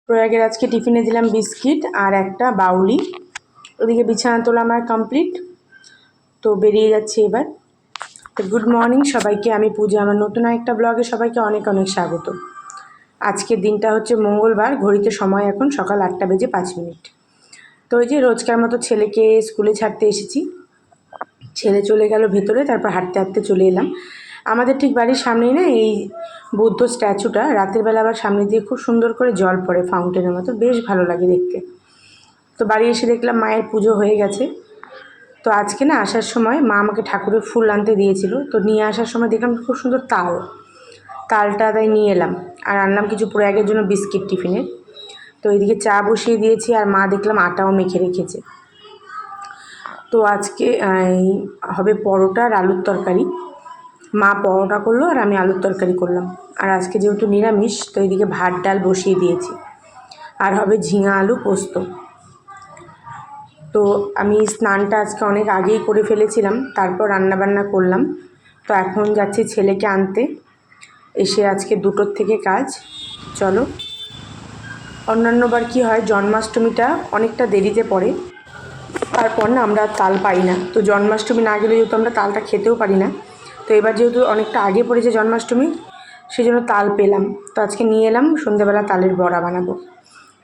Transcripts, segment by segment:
প্রয়াগের আজকে টিফিনে দিলাম বিস্কিট আর একটা বাউলি। ওদিকে বিছানা তোলা আমার কমপ্লিট, তো বেরিয়ে যাচ্ছি এবার। তো গুড মর্নিং সবাইকে, আমি পূজা। আমার নতুন একটা ব্লগে সবাইকে অনেক অনেক স্বাগত। আজকের দিনটা হচ্ছে মঙ্গলবার, ঘড়িতে সময় এখন সকাল 8:05। তো ওই যে রোজকার মতো ছেলেকে স্কুলে ছাড়তে এসেছি। ছেলে চলে গেল ভেতরে, তারপর হাঁটতে হাঁটতে চলে এলাম। আমাদের ঠিক বাড়ির সামনেই না এই বুদ্ধ স্ট্যাচুটা, রাতের বেলা আবার সামনে দিয়ে খুব সুন্দর করে জল পড়ে ফাউন্টেনের মতো, বেশ ভালো লাগে দেখতে। তো বাড়ি এসে দেখলাম মায়ের পুজো হয়ে গেছে। তো আজকে না আসার সময় মা আমাকে ঠাকুরের ফুল আনতে দিয়েছিল, তো নিয়ে আসার সময় দেখলাম খুব সুন্দর তালটা তাই নিয়ে এলাম। আর আনলাম কিছু প্রয়াগের জন্য বিস্কিট টিফিনে। তো এইদিকে চা বসিয়ে দিয়েছি, আর মা দেখলাম আটাও মেখে রেখেছে। তো আজকে হবে পরোটা আর আলুর তরকারি। মা পরোটা করলো আর আমি আলুর তরকারি করলাম। আর আজকে যেহেতু নিরামিষ, তো এইদিকে ভাত ডাল বসিয়ে দিয়েছি। আর হবে ঝিঙা আলু পোস্ত। তো আমি স্নানটা আজকে অনেক আগেই করে ফেলেছিলাম, তারপর রান্নাবান্না করলাম। তো এখন যাচ্ছি ছেলেকে আনতে। এসে আজকে 2টোর থেকে কাজ। চলো। অন্যান্যবার কি হয়, জন্মাষ্টমীটা অনেকটা দেরিতে পড়ে, তারপর না আমরা তাল পাই না। তো জন্মাষ্টমী না গেলে যেহেতু আমরা তালটা খেতেও পারি না, তো এবার যেহেতু অনেকটা আগে পড়েছে জন্মাষ্টমী, সেই জন্য তাল পেলাম। তো আজকে নিয়ে এলাম, সন্ধ্যেবেলা তালের বড়া বানাবো।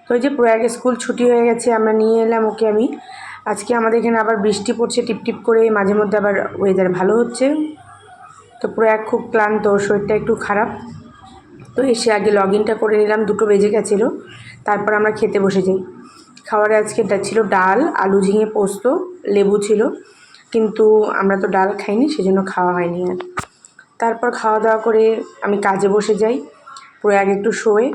তো ওই যে প্রয়াগে স্কুল ছুটি হয়ে গেছে, আমরা নিয়ে এলাম ওকে আমি। আজকে আমাদের এখানে আবার বৃষ্টি পড়ছে টিপটিপ করে, মাঝে মধ্যে আবার ওয়েদার ভালো হচ্ছে। তো প্রয়াগ খুব ক্লান্ত, শরীরটা একটু খারাপ। তো এসে আগে লগ ইনটা করে নিলাম, 2টো বেজে গেছিলো। তারপর আমরা খেতে বসে যাই। খাবারে আজকে ছিল ডাল, আলু ঝিঙে পোস্ত, লেবু ছিল, কিন্তু আমরা তো ডাল খাইনি, সেজন্য খাওয়া হয়নি। আর তারপর খাওয়া দাওয়া করে আমি কাজে বসে যাই। প্রয়াগ একটু শোয়ে,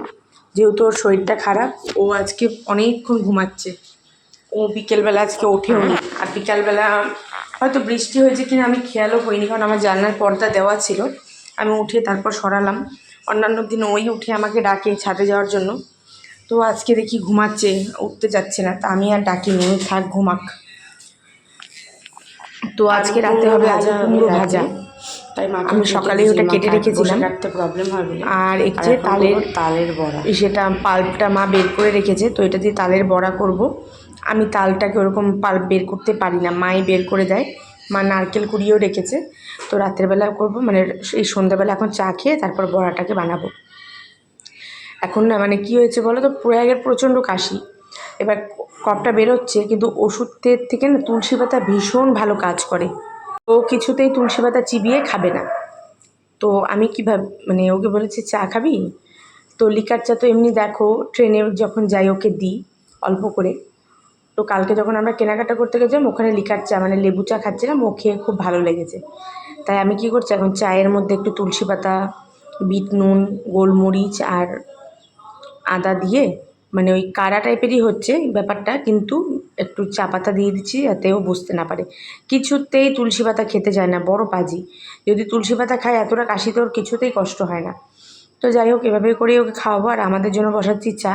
যেহেতু ওর শরীরটা খারাপ। ও আজকে অনেকক্ষণ ঘুমাচ্ছে। ও বিকেলবেলা আজকে ওঠেও নি। আর বিকালবেলা হয়তো বৃষ্টি হয়েছে কিনা আমি খেয়ালও করিনি, কারণ আমার জানলার পর্দা দেওয়া ছিল। আমি উঠে তারপর সরালাম। অন্যান্য দিন ওই উঠে আমাকে ডাকে ছাদে যাওয়ার জন্য। তো আজকে দেখি ঘুমাচ্ছে, উঠতে যাচ্ছে না। তা আমি আর ডাকিনি, ওই থাক ঘুমাক। তো আজকে রাতে হবে আলু কুমড়ো ভাজা। তাই আমি সকালেই ওটা কেটে রেখেছিলাম। কাটতে প্রবলেম হবে। আর একটু তালের বড়া, সেটা পাল্পটা মা বের করে রেখেছে, তো এটা দিয়ে তালের বড়া করব। আমি তালটাকে ওরকম পাল্প বের করতে পারি না, মাই বের করে দেয়। মা নারকেল কুড়িয়েও রেখেছে। তো রাতের বেলা করব, মানে এই সন্ধ্যাবেলা এখন চা খেয়ে তারপর বড়াটাকে বানাবো। এখন না মানে কী হয়েছে বলো তো, প্রয়াগের প্রচণ্ড কাশি। এবার কফটা বেরোচ্ছে, কিন্তু ওষুধের থেকে না তুলসী পাতা ভীষণ ভালো কাজ করে। ও কিছুতেই তুলসী পাতা চিবিয়ে খাবে না। তো আমি কীভাবে, মানে ওকে বলেছি চা খাবি, তো লিকার চা তো এমনি দেখো ট্রেনে যখন যাই ওকে দিই অল্প করে। তো কালকে যখন আমরা কেনাকাটা করতে গেছিলাম, ওখানে লিকার চা মানে লেবু চা খাচ্ছিলাম, ও খেয়ে খুব ভালো লেগেছে। তাই আমি কী করছি, এখন চায়ের মধ্যে একটু তুলসী পাতা, বিট নুন, গোলমরিচ আর আদা দিয়ে, মানে ওই কাড়া টাইপেরই হচ্ছে ব্যাপারটা, কিন্তু একটু চা পাতা দিয়ে দিচ্ছি যাতেও বুঝতে না পারে। কিছুতেই তুলসী পাতা খেতে চায় না, বড় পাজি। যদি তুলসী পাতা খায় এতটা কাশি তোর কিছুতেই কষ্ট হয় না। তো যাই হোক, এভাবে করেই ওকে খাওয়াবো। আর আমাদের জন্য বসাচ্ছি চা।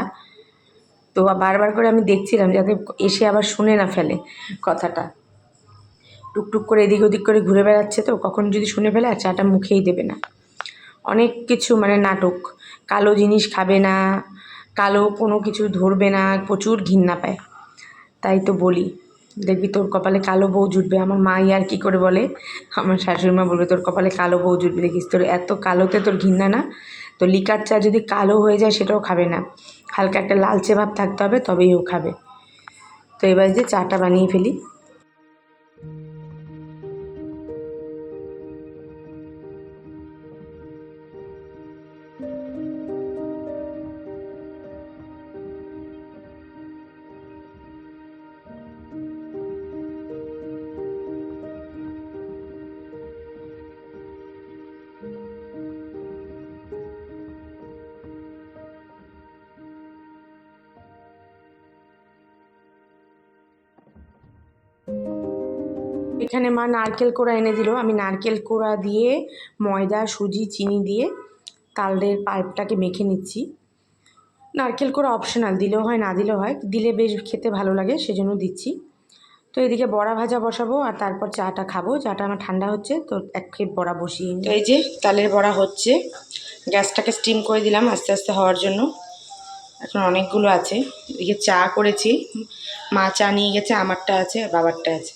তো বারবার করে আমি দেখছিলাম যাতে এসে আবার শুনে না ফেলে কথাটা। টুকটুক করে এদিক ওদিক করে ঘুরে বেড়াচ্ছে, তো কখন যদি শুনে ফেলে আর চাটা মুখেই দেবে না। অনেক কিছু মানে নাটক, কালো জিনিস খাবে না, কালো কোনো কিছু ধরবে না, প্রচুর ঘৃণা পায়। তাই তো বলি, দেখবি তোর কপালে কালো বউ জুটবে। আমার মা আর কি করে বলে, আমার শাশুড়ি মা বলবে তোর কপালে কালো বউ জুটবে, দেখিস তোর এত কালোতে তোর ঘৃণা না। তো লিকার চা যদি কালো হয়ে যায় সেটাও খাবে না, হালকা একটা লালচে ভাব থাকতে হবে, তবেই ও খাবে। তো এবার যে চাটা বানিয়ে ফেলি। এখানে মা নারকেল কোড়া এনে দিল। আমি নারকেল কোড়া দিয়ে ময়দা, সুজি, চিনি দিয়ে তালের পাল্পটাকে মেখে নিচ্ছি। নারকেল কোড়া অপশনাল, দিলেও হয় না দিলেও হয়, দিলে বেশ খেতে ভালো লাগে, সেজন্য দিচ্ছি। তো এদিকে বড়া ভাজা বসাবো, আর তারপর চাটা খাবো। চাটা আমার ঠান্ডা হচ্ছে, তো এক খেপ বড়া বসিয়ে নিই। তো এই যে তালের বড়া হচ্ছে, গ্যাসটাকে স্টিম করে দিলাম আস্তে আস্তে হওয়ার জন্য। এখন অনেকগুলো আছে। এদিকে চা করেছি, মা চা নিয়ে গেছে, আমারটা আছে আর বাবারটা আছে।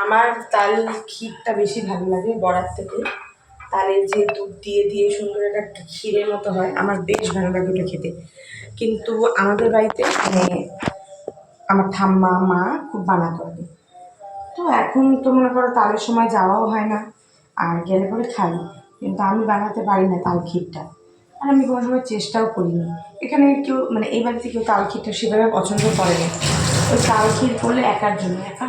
আমার তাল ক্ষীরটা বেশি ভালো লাগে বড়ার থেকে। তালের যে দুধ দিয়ে দিয়ে সুন্দর একটা ক্ষীরের মতো হয়, আমার বেশ ভালো লাগে ওটা খেতে। কিন্তু আমাদের বাড়িতে মানে আমার ঠাম্মা মা খুব বানাতো আগে। তো এখন তো মনে করো তালের সময় যাওয়াও হয় না, আর গেলে পরে খাই, কিন্তু আমি বানাতে পারি না তাল ক্ষীরটা। আর আমি কোনো সময় চেষ্টাও করিনি। এখানে কেউ মানে এই বাড়িতে কেউ তাল ক্ষীরটা সেভাবে পছন্দ করে না। ওই তাল ক্ষীর করলে একার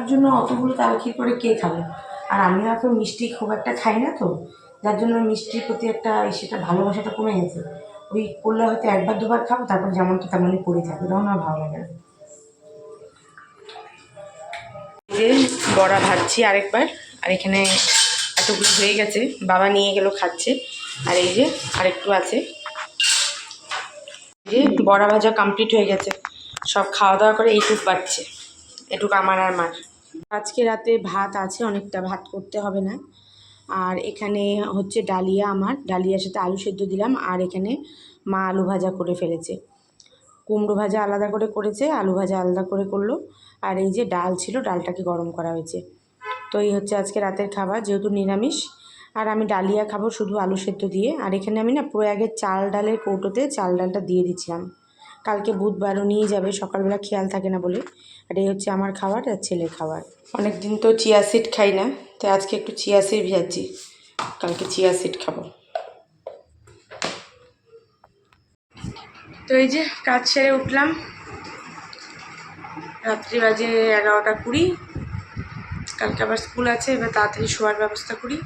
জন্য অতগুলো তাল ক্ষীর করে কে খাবে? আর আমিও এখন মিষ্টি খুব একটা খাই না, তো যার জন্য মিষ্টির প্রতি একটা সেটা ভালোবাসাটা কমে গেছে। ওই করলে হয়তো একবার দুবার খাবো, তারপর যেমনটা তেমনই পড়ে থাকে, তখন আর ভালো লাগে না। যে বড়া ভাজছি আরেকবার, আর এখানে এতগুলো হয়ে গেছে, বাবা নিয়ে গেল খাচ্ছে। আর এই যে আরেকটু আছে, যে বড়া ভাজা কমপ্লিট হয়ে গেছে, সব খাওয়া দাওয়া করে এইটুক বাড়ছে, এটুক আমার আর মার। আজকে রাতে ভাত আছে অনেকটা, ভাত করতে হবে না। আর এখানে হচ্ছে ডালিয়া, আমার ডালিয়ার সাথে আলু সেদ্ধ দিলাম। আর এখানে মা আলু ভাজা করে ফেলেছে, কুমড়ো ভাজা আলাদা করে করেছে, আলু ভাজা আলাদা করে করলো। আর এই যে ডাল ছিল, ডালটাকে গরম করা হয়েছে। তো এই হচ্ছে আজকে রাতের খাবার, যেহেতু নিরামিষ। আর আমি ডালিয়া খাবো শুধু আলু সেদ্ধ দিয়ে। আর এখানে আমি না প্রয়াগের চাল ডালের কৌটোতে চাল ডালটা দিয়ে দিচ্ছিলাম, কালকে বুধবারও নিয়ে যাবে, সকালবেলা খেয়াল থাকে না বলে। আর এই হচ্ছে আমার খাবার আর ছেলের খাবার। অনেক দিন তো চিয়া সিড খাই না, তাই আজকে একটু চিয়া সিড ভিজাচ্ছি, কালকে চিয়া সিড খাবো। তো এই যে কাজ সেরে উঠলাম, রাত্রি বাজে 11:20। কালকে আবার স্কুল আছে, এবার তাড়াতাড়ি শোয়ার ব্যবস্থা করি।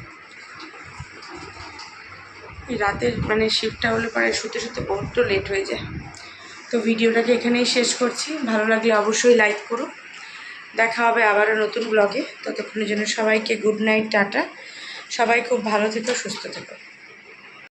এই রাতের মানে শিফটটা হলে পরে শুতে শুতে বহুত লেট হয়ে যায়। তো ভিডিওটাকে এখানেই শেষ করছি, ভালো লাগলে অবশ্যই লাইক করো। দেখা হবে আবারও নতুন ব্লগে, ততক্ষণের জন্য সবাইকে গুড নাইট, টাটা। সবাই খুব ভালো থেকো, সুস্থ থেকো।